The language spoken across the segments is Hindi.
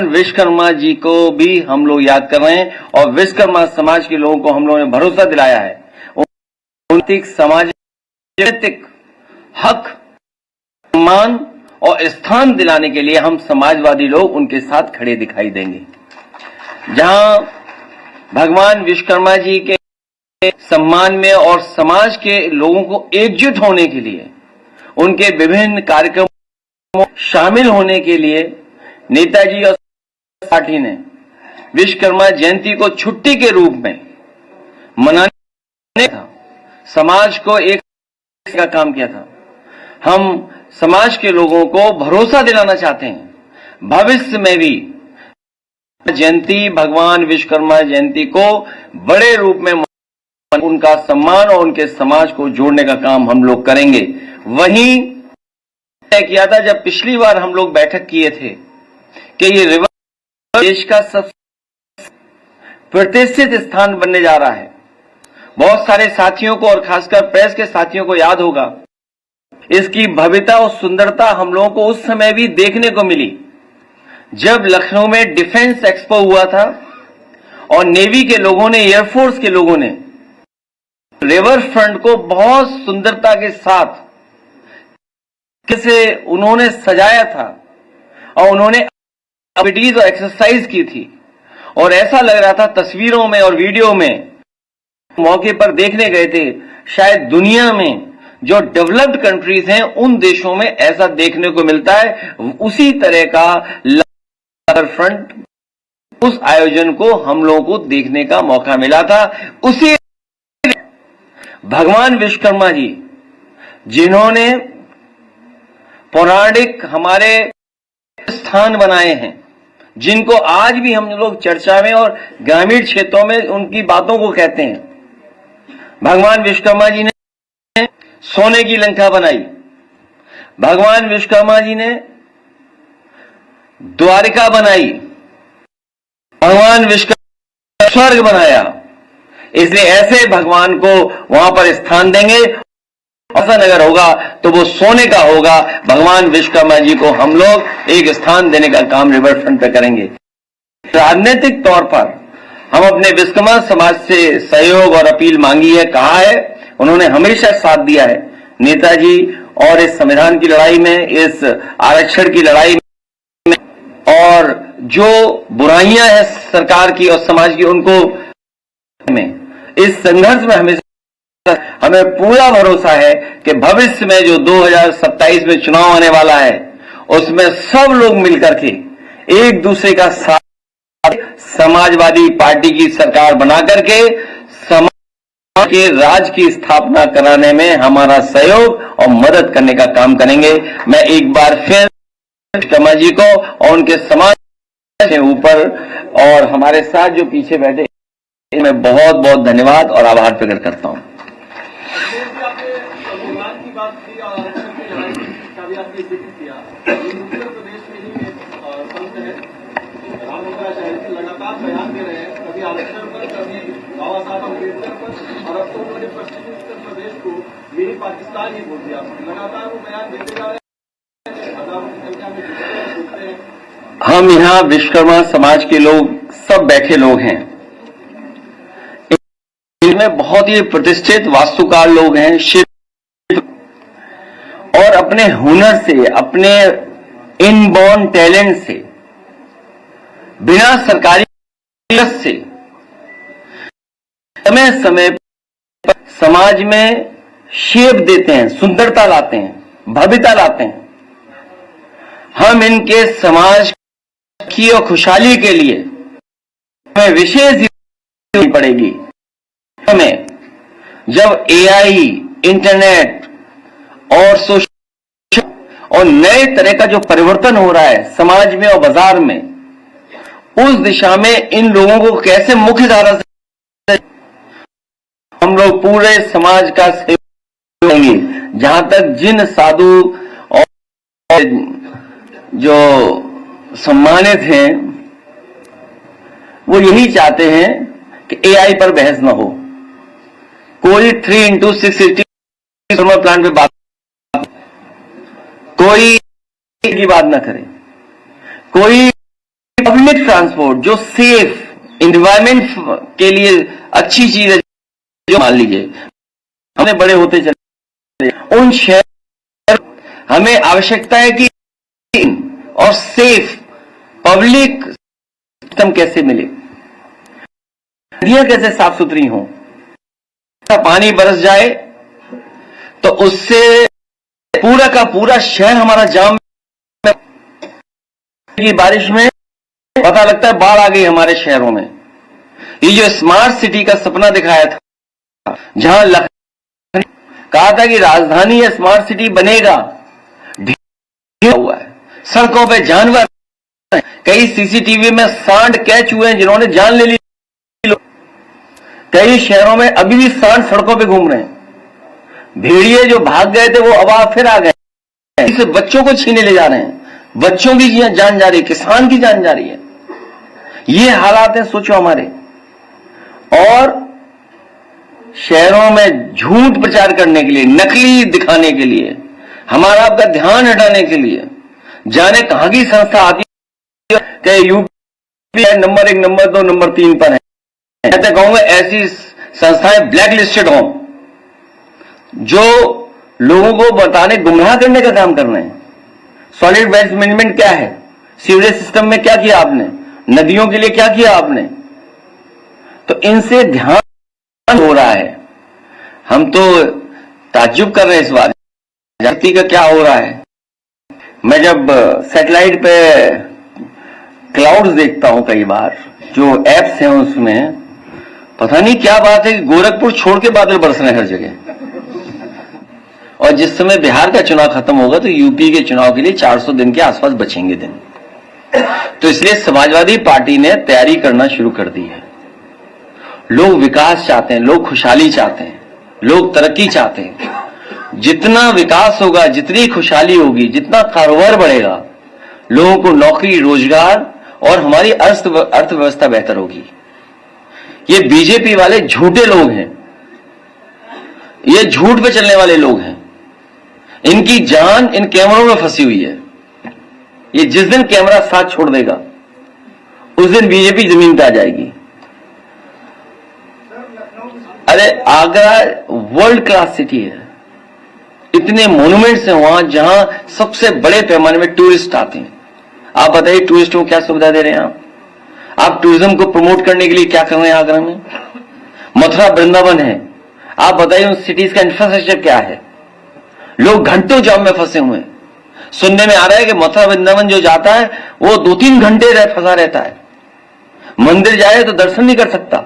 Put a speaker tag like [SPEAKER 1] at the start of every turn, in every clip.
[SPEAKER 1] विश्वकर्मा जी को भी हम लोग याद कर रहे हैं और विश्वकर्मा समाज के लोगों को हम लोगों ने भरोसा दिलाया है आर्थिक सामाजिक हक सम्मान और स्थान दिलाने के लिए हम समाजवादी लोग उनके साथ खड़े दिखाई देंगे। जहां भगवान विश्वकर्मा जी के सम्मान में और समाज के लोगों को एकजुट होने के लिए उनके विभिन्न कार्यक्रमों में शामिल होने के लिए नेताजी और पार्टी ने विश्वकर्मा जयंती को छुट्टी के रूप में मनाने का समाज को एक का काम किया था। हम समाज के लोगों को भरोसा दिलाना चाहते हैं भविष्य में भी जयंती भगवान विश्वकर्मा जयंती को बड़े रूप में उनका सम्मान और उनके समाज को जोड़ने का काम हम लोग करेंगे। वहीं तय किया था जब पिछली बार हम लोग बैठक किए थे कि ये रिवर देश का सबसे प्रतिष्ठित स्थान बनने जा रहा है। बहुत सारे साथियों को और खासकर प्रेस के साथियों को याद होगा इसकी भव्यता और सुंदरता हम लोगों को उस समय भी देखने को मिली जब लखनऊ में डिफेंस एक्सपो हुआ था और नेवी के लोगों ने एयरफोर्स के लोगों ने रिवर फ्रंट को बहुत सुंदरता के साथ कैसे उन्होंने सजाया था और उन्होंने एक्टिविटीज और एक्सरसाइज की थी और ऐसा लग रहा था तस्वीरों में और वीडियो में मौके पर देखने गए थे शायद दुनिया में जो डेवलप्ड कंट्रीज हैं उन देशों में ऐसा देखने को मिलता है। उसी तरह का रिवर फ्रंट उस आयोजन को हम लोगों को देखने का मौका मिला था। उसी भगवान विश्वकर्मा जी जिन्होंने पौराणिक हमारे स्थान बनाए हैं जिनको आज भी हम लोग चर्चा में और ग्रामीण क्षेत्रों में उनकी बातों को कहते हैं। भगवान विश्वकर्मा जी ने सोने की लंका बनाई, भगवान विश्वकर्मा जी ने द्वारिका बनाई, भगवान विश्वकर्मा स्वर्ग बनाया। इसलिए ऐसे भगवान को वहां पर स्थान देंगे। ऐसा अगर होगा तो वो सोने का होगा। भगवान विश्वकर्मा जी को हम लोग एक स्थान देने का काम रिवर फ्रंट पे करेंगे। राजनीतिक तौर पर हम अपने विश्वकर्मा समाज से सहयोग और अपील मांगी है, कहा है, उन्होंने हमेशा साथ दिया है नेताजी और इस संविधान की लड़ाई में, इस आरक्षण की लड़ाई में, और जो बुराइयां हैं सरकार की और समाज की उनको में इस संघर्ष में हमें पूरा भरोसा है कि भविष्य में जो 2027 में चुनाव आने वाला है उसमें सब लोग मिलकर के एक दूसरे का साथ समाजवादी पार्टी की सरकार बना करके समाज के राज की स्थापना कराने में हमारा सहयोग और मदद करने का काम करेंगे। मैं एक बार फिर विश्वकर्मा जी को और उनके समाज के ऊपर और हमारे साथ जो पीछे बैठे मैं बहुत बहुत धन्यवाद और आभार प्रकट करता हूं।
[SPEAKER 2] लगातार बयान दे रहे हैं, कभी आरक्षण पर, कभी बाबा साहब अम्बेडकर पर, और अब तो उन्होंने पश्चिमी उत्तर प्रदेश को मिनी पाकिस्तान ही बोल दिया। लगातार वो बयान देते जा रहे हैं, हजारों की संख्या में जुटते हैं।
[SPEAKER 1] हम यहाँ विश्वकर्मा समाज के लोग सब बैठे लोग हैं, इनमें बहुत ही प्रतिष्ठित वास्तुकार लोग हैं, शिल्प और अपने हुनर से, अपने इनबॉर्न टैलेंट से, बिना सरकारी से समय समय पर समाज में शेप देते हैं, सुंदरता लाते हैं, भव्यता लाते हैं। हम इनके समाज की और खुशहाली के लिए हमें विशेष पड़ेगी। हमें जब एआई, इंटरनेट और सोशल और नए तरह का जो परिवर्तन हो रहा है समाज में और बाजार में, उस दिशा में इन लोगों को कैसे मुख्य धारा से हम लोग पूरे समाज का सहयोग करेंगे। जहां तक जिन साधु और जो सम्मानित हैं वो यही चाहते हैं कि एआई पर बहस न हो, कोई 3x680 थर्मल प्लांट पे बात, कोई की बात न करे, कोई इकोनॉमिक ट्रांसपोर्ट जो सेफ एनवायरमेंट के लिए अच्छी चीज है, जो मान लीजिए हमें बड़े होते चले, उन शहर हमें आवश्यकता है कि और सेफ पब्लिक सिस्टम कैसे मिले, नदियां कैसे साफ सुथरी हों, पानी बरस जाए तो उससे पूरा का पूरा शहर हमारा जाम की बारिश में पता लगता है बाढ़ आ गई हमारे शहरों में। ये जो स्मार्ट सिटी का सपना दिखाया था, जहां लखनऊ कहा था कि राजधानी या स्मार्ट सिटी बनेगा, हुआ है। सड़कों पे जानवर, कई सीसीटीवी में सांड कैच हुए हैं जिन्होंने जान ले ली। कई शहरों में अभी भी सांड सड़कों पे घूम रहे हैं। भेड़िए जो भाग गए थे वो अब फिर आ गए। इस बच्चों को छीने ले जा रहे हैं, बच्चों की जान जा रही है, किसान की जान जा रही है। ये हालात है, सोचो हमारे। और शहरों में झूठ प्रचार करने के लिए, नकली दिखाने के लिए, हमारा आपका ध्यान हटाने के लिए जाने कहां की संस्था आती है कि यूपी नंबर 1, नंबर 2, नंबर 3 पर है। मैं तो कहूंगा ऐसी संस्थाएं ब्लैक लिस्टेड हों, जो लोगों को बताने, गुमराह करने का काम कर रहे हैं। सॉलिड वेस्ट मैनेजमेंट क्या है, सीवरेज सिस्टम में क्या किया आपने, नदियों के लिए क्या किया आपने, तो इनसे ध्यान हो रहा है। हम तो ताज्जुब कर रहे हैं इस बात जाति का क्या हो रहा है। मैं जब सैटेलाइट पे क्लाउड्स देखता हूं, कई बार जो एप्स हैं उसमें पता नहीं क्या बात है कि गोरखपुर छोड़ के बादल बरस रहे हैं हर जगह। और जिस समय बिहार का चुनाव खत्म होगा तो यूपी के चुनाव के लिए 400 दिन के आसपास बचेंगे दिन। तो इसलिए समाजवादी पार्टी ने तैयारी करना शुरू कर दी है। लोग विकास चाहते हैं, लोग खुशहाली चाहते हैं, लोग तरक्की चाहते हैं। जितना विकास होगा, जितनी खुशहाली होगी, जितना कारोबार बढ़ेगा, लोगों को नौकरी, रोजगार और हमारी अर्थव्यवस्था बेहतर होगी। ये बीजेपी वाले झूठे लोग हैं, ये झूठ पे चलने वाले लोग हैं। इनकी जान इन कैमरों में फंसी हुई है। ये जिस दिन कैमरा साथ छोड़ देगा उस दिन बीजेपी जमीन पे आ जाएगी। अरे आगरा वर्ल्ड क्लास सिटी है, इतने मोन्यूमेंट्स हैं वहां जहां सबसे बड़े पैमाने में टूरिस्ट आते हैं। आप बताइए टूरिस्टों को क्या सुविधा दे रहे हैं आप टूरिज्म को प्रमोट करने के लिए क्या कर रहे हैं आगरा में? मथुरा वृंदावन है, आप बताइए उन सिटीज का इंफ्रास्ट्रक्चर क्या है? लोग घंटों जाम में फंसे हुए हैं। सुनने में आ रहा है कि मथुरा वृंदावन जो जाता है वो 2-3 घंटे फंसा रहता है, मंदिर जाए तो दर्शन नहीं कर सकता।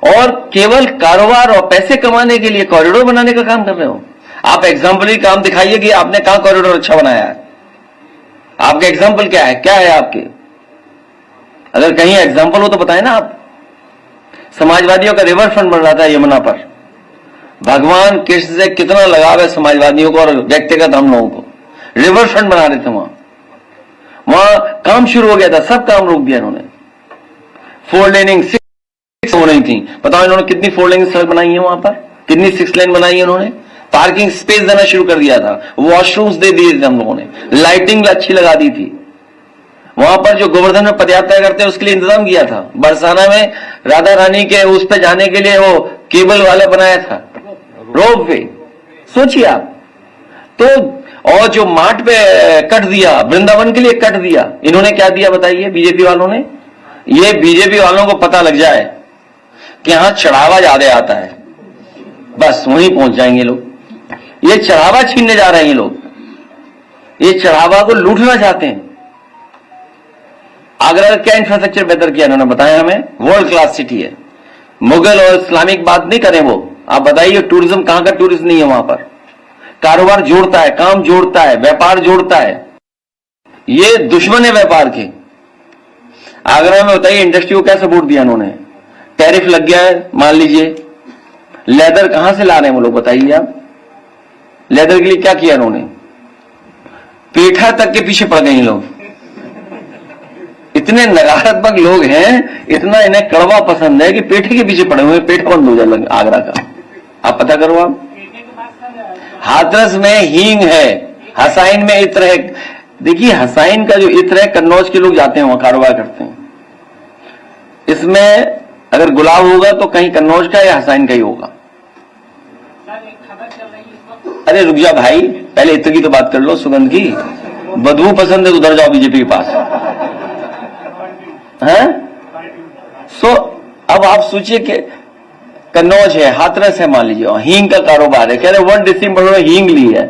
[SPEAKER 1] और केवल कारोबार और पैसे कमाने के लिए कॉरिडोर बनाने का काम कर रहे हो। आप एग्जाम्पल काम दिखाइए कि आपने कहां कॉरिडोर अच्छा बनाया है। आपके एग्जाम्पल क्या है, क्या है आपके? अगर कहीं एग्जाम्पल हो तो बताएं ना आप। समाजवादियों का रिवर फ्रंट बन रहा था यमुना पर। भगवान कृष्ण से कितना लगाव है समाजवादियों को और व्यक्तिगत हम लोगों को। रिवर फ्रंट बना रहे थे वहां काम शुरू हो गया था, सब काम रोक दिया इन्होंने। 4 लेनिंग 6 हो रही थी। बताओ इन्होंने कितनी 4 लेनिंग सड़क बनाई है वहां पर, कितनी 6 लेन बनाई है इन्होंने। पार्किंग स्पेस देना शुरू कर दिया था, वॉशरूम्स दे दिए थे हम लोगों ने, लाइटिंग अच्छी लगा दी थी। वहां पर जो गोवर्धन में पदयात्रा करते हैं उसके लिए इंतजाम किया था। बरसाना में राधा रानी के उस पे जाने के लिए वो केबल वाला बनाया था, रोप वे। सोचिए आप तो। और जो मार्ट पे कट दिया, वृंदावन के लिए कट दिया, इन्होंने क्या दिया बताइए बीजेपी वालों ने? ये बीजेपी वालों को पता लग जाए कि यहां चढ़ावा ज्यादा आता है, बस वहीं पहुंच जाएंगे लोग। ये चढ़ावा छीनने जा रहे हैं लोग, ये चढ़ावा को लूटना चाहते हैं। आगरा का क्या इंफ्रास्ट्रक्चर बेहतर किया इन्होंने बताया हमें? वर्ल्ड क्लास सिटी है। मुगल और इस्लामिक बात नहीं करें वो। आप बताइए टूरिज्म कहां का टूरिज्म नहीं है वहां पर? कारोबार जोड़ता है, काम जोड़ता है, व्यापार जोड़ता है। ये दुश्मन है व्यापार के। आगरा में बताइए इंडस्ट्री को क्या सपोर्ट दिया इन्होंने? टैरिफ लग गया है, मान लीजिए। लेदर कहां से ला रहे हैं वो लोग बताइए आप? लेदर के लिए क्या किया इन्होंने? पेठा तक के पीछे पड़ गए लोग। इतने नकारात्मक लोग हैं, इतना इन्हें कड़वा पसंद है कि पेठे के पीछे पड़े हुए। पेट बंद हो जाए आगरा का, आप पता करो। आप हाथरस में हींग है, हसाइन में इत्र है, देखिए हसाइन का जो इत्र है, कन्नौज के लोग जाते हैं वहां कारोबार करते हैं। इसमें अगर गुलाब होगा तो कहीं कन्नौज का या हसाइन का ही होगा। अरे रुक जा भाई, पहले इत्र की तो बात कर लो, सुगंध की। बदबू पसंद है उधर जाओ बीजेपी के पास है। सो अब आप सोचिए कि कन्नौज है, हाथरस है, मान लीजिए, हींग का कारोबार है, कह रहे 1 दिसंबर में हींग ली है।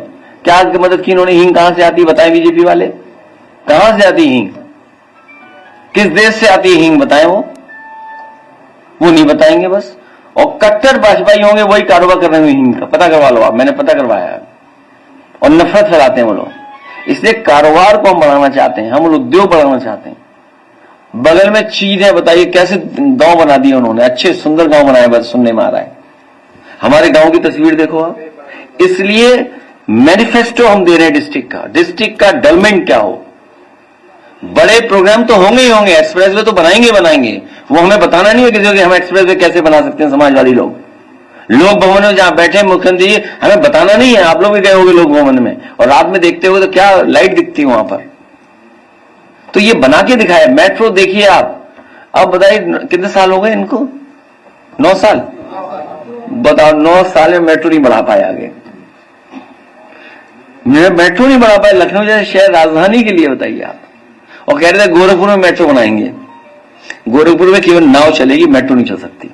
[SPEAKER 1] क्या मदद की इन्होंने? हींग कहां से आती बताएं बीजेपी वाले, कहां से आती हींग? किस देश से आती है हींग बताएं? वो नहीं बताएंगे बस। और कट्टर भाजपाई होंगे वही कारोबार कर रहे हैं हींग का, पता करवा लो आप, मैंने पता करवाया है। और नफरत फैलाते हैं वो लोग। इसलिए कारोबार को हम बढ़ाना चाहते हैं, हम उद्योग बढ़ाना चाहते हैं। बगल में चीज है, बताइए कैसे गांव बना दिए उन्होंने, अच्छे सुंदर गांव बनाए, बस सुनने में आ रहा है। हमारे गांव की तस्वीर देखो आप। इसलिए मैनिफेस्टो हम दे रहे हैं डिस्ट्रिक्ट का डेवलपमेंट क्या हो। बड़े प्रोग्राम तो होंगे ही होंगे, एक्सप्रेसवे तो बनाएंगे। वो हमें बताना नहीं है कि हम एक्सप्रेसवे कैसे बना सकते हैं। समाजवादी लोग भवन में जहां बैठे मुख्यमंत्री जी, हमें बताना नहीं है। आप लोग भी गए होंगे लोक भवन में, और रात में देखते हो तो क्या लाइट दिखती है वहां पर। तो ये बना के दिखाया। मेट्रो देखिए आप, अब बताइए कितने साल हो गए इनको? 9 साल। बताओ 9 साल में मेट्रो नहीं बढ़ा पाए आगे। मेट्रो नहीं बढ़ा पाए लखनऊ जैसे शहर, राजधानी के लिए, बताइए आप। और कह रहे थे गोरखपुर में मेट्रो बनाएंगे। गोरखपुर में केवल नाव चलेगी, मेट्रो नहीं चल सकती।